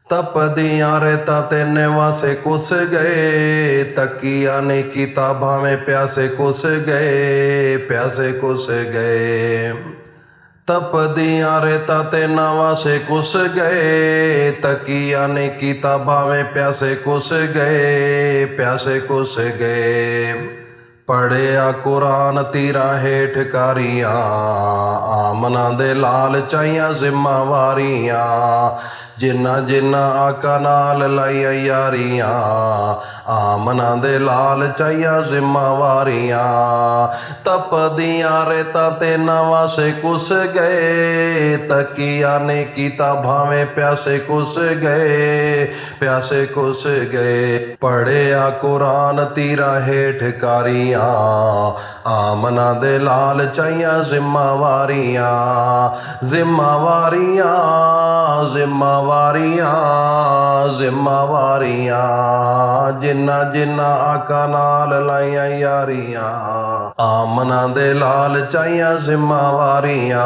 ਤਪਦੀਆਂ ਰੇਤਾਂ ਤੇ ਨਿਵਾਸੇ ਕੁਸ ਗਏ, ਤਕੀਆ ਨੇ ਕਿਤਾਬਾਂ ਪਿਆਸੇ ਕੁਸ ਗਏ, ਪਿਆਸੇ ਕੁਸ ਗਏ। ਤਪਦੀਆਂ ਰੇਤਾਂ ਤੇ ਨਿਵਾਸੇ ਕੁਸ ਗਏ, ਤਕੀਆ ਨੇ ਕਿਤਾਬਾਂ ਪਿਆਸੇ ਕੁਸ ਗਏ, ਪਿਆਸੇ ਕੁਸ ਗਏ। ਪੜ੍ਹਿਆ ਕੁਰਾਨ ਤੀਰਾਂ ਹੇਠ ਕਾਰੀਆਂ, ਆਮਨਾ ਦੇ ਲਾਲ ਚਾਈਆਂ ਜ਼ਿੰਮਾਵਾਰੀਆਂ, ਜਿਨ੍ਹਾਂ ਜਿਨ੍ਹਾਂ ਆਕਾ ਨਾਲ ਲਾਈਆਂ ਯਾਰੀਆਂ, ਆਮਨਾ ਦੇ ਲਾਲ ਚਾਈਆਂ ਜ਼ਿੰਮਾਵਾਰੀਆਂ। ਤਪਦੀਆਂ ਰੇਤਾਂ ਤੇ ਨਿਵਾਸੇ ਕੁਸ ਗਏ, ਤਕੀਆ ਨੇ ਕਿਤਾਬਾਂ ਪਿਆਸੇ ਕੁਸ ਗਏ, ਪਿਆਸੇ ਕੁਸ ਗਏ। ਪੜ੍ਹਿਆ ਕੁਰਾਨ ਤੀਰਾਂ ਹੇਠ ਕਾਰੀਆਂ, ਆਮਨਾ ਦੇ ਲਾਲ ਚਾਈਆਂ ਜ਼ਿੰਮਾਵਾਰੀਆਂ, ਜ਼ਿੰਮਾਵਾਰੀਆਂ, ਜ਼ਿੰਮਾਵਾਰੀਆਂ, ਜ਼ਿੰਮਾਵਾਰੀਆਂ, ਜਿਨ੍ਹਾਂ ਜਿਨ੍ਹਾਂ ਆਕਾ ਨਾਲ ਲਾਈਆਂ ਯਾਰੀਆਂ, ਆਮਨਾ ਦੇ ਲਾਲ ਚਾਈਆਂ ਜ਼ਿੰਮਾਵਾਰੀਆਂ।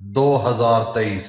2023,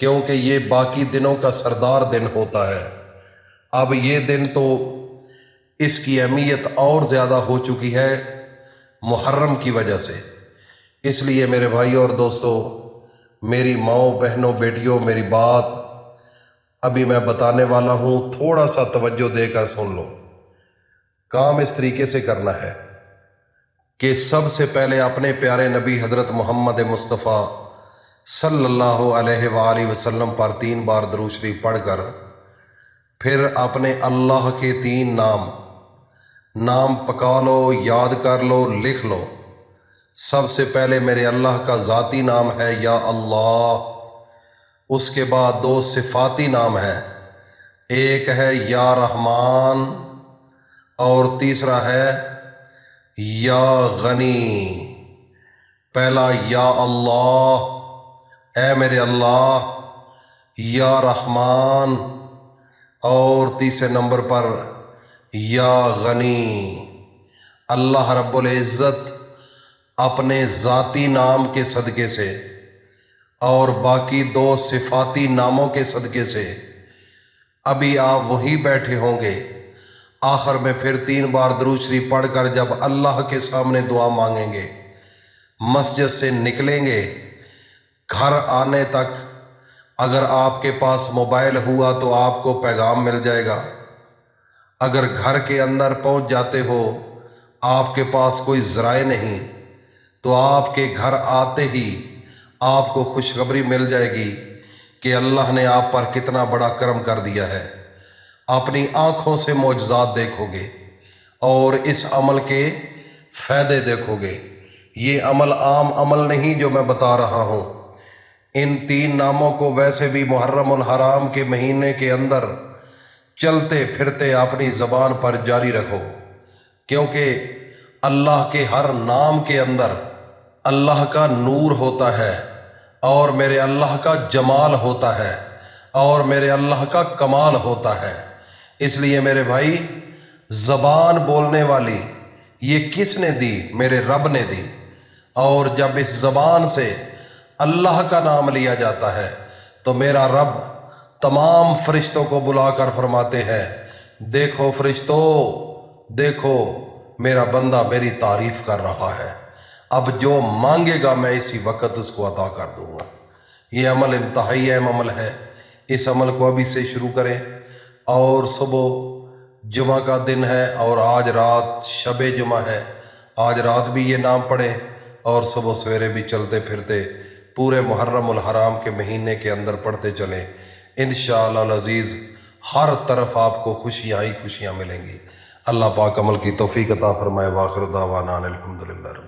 کیونکہ یہ باقی دنوں کا سردار دن ہوتا ہے۔ اب یہ دن تو اس کی اہمیت اور زیادہ ہو چکی ہے محرم کی وجہ سے۔ اس لیے میرے بھائیوں اور دوستوں، میری ماؤں، بہنوں، بیٹیوں، میری بات ابھی میں بتانے والا ہوں، تھوڑا سا توجہ دے کر سن لو۔ کام اس طریقے سے کرنا ہے کہ سب سے پہلے اپنے پیارے نبی حضرت محمد مصطفیٰ صلی اللہ علیہ وآلہ وسلم پر 3 بار درود شریف پڑھ کر پھر اپنے اللہ کے 3 نام پکا لو، یاد کر لو، لکھ لو۔ سب سے پہلے میرے اللہ کا ذاتی نام ہے یا اللہ، اس کے بعد 2 صفاتی نام ہیں، ایک ہے یا رحمان اور تیسرا ہے یا غنی۔ پہلا یا اللہ، اے میرے اللہ، یا رحمان، اور تیسرے نمبر پر یا غنی۔ اللہ رب العزت اپنے ذاتی نام کے صدقے سے اور باقی 2 صفاتی ناموں کے صدقے سے ابھی آپ وہیں بیٹھے ہوں گے، آخر میں پھر 3 بار درود شریف پڑھ کر جب اللہ کے سامنے دعا مانگیں گے، مسجد سے نکلیں گے، گھر آنے تک اگر آپ کے پاس موبائل ہوا تو آپ کو پیغام مل جائے گا۔ اگر گھر کے اندر پہنچ جاتے ہو، آپ کے پاس کوئی ذرائع نہیں، تو آپ کے گھر آتے ہی آپ کو خوشخبری مل جائے گی کہ اللہ نے آپ پر کتنا بڑا کرم کر دیا ہے۔ اپنی آنکھوں سے معجزات دیکھو گے اور اس عمل کے فائدے دیکھو گے۔ یہ عمل عام عمل نہیں جو میں بتا رہا ہوں۔ ان 3 ناموں کو ویسے بھی محرم الحرام کے مہینے کے اندر چلتے پھرتے اپنی زبان پر جاری رکھو، کیونکہ اللہ کے ہر نام کے اندر اللہ کا نور ہوتا ہے اور میرے اللہ کا جمال ہوتا ہے اور میرے اللہ کا کمال ہوتا ہے۔ اس لیے میرے بھائی، زبان بولنے والی یہ کس نے دی؟ میرے رب نے دی۔ اور جب اس زبان سے اللہ کا نام لیا جاتا ہے تو میرا رب تمام فرشتوں کو بلا کر فرماتے ہیں، دیکھو فرشتوں، دیکھو میرا بندہ میری تعریف کر رہا ہے، اب جو مانگے گا میں اسی وقت اس کو عطا کر دوں گا۔ یہ عمل انتہائی اہم عمل ہے، اس عمل کو ابھی سے شروع کریں۔ اور صبح جمعہ کا دن ہے اور آج رات شب جمعہ ہے، آج رات بھی یہ نام پڑھیں اور صبح سویرے بھی چلتے پھرتے پورے محرم الحرام کے مہینے کے اندر پڑھتے چلیں۔ انشاءاللہ العزیز ہر طرف آپ کو خوشیاں ہی خوشیاں ملیں گی۔ اللہ پاک عمل کی توفیق عطا فرمائے۔ وآخر دعوانا الحمدللہ۔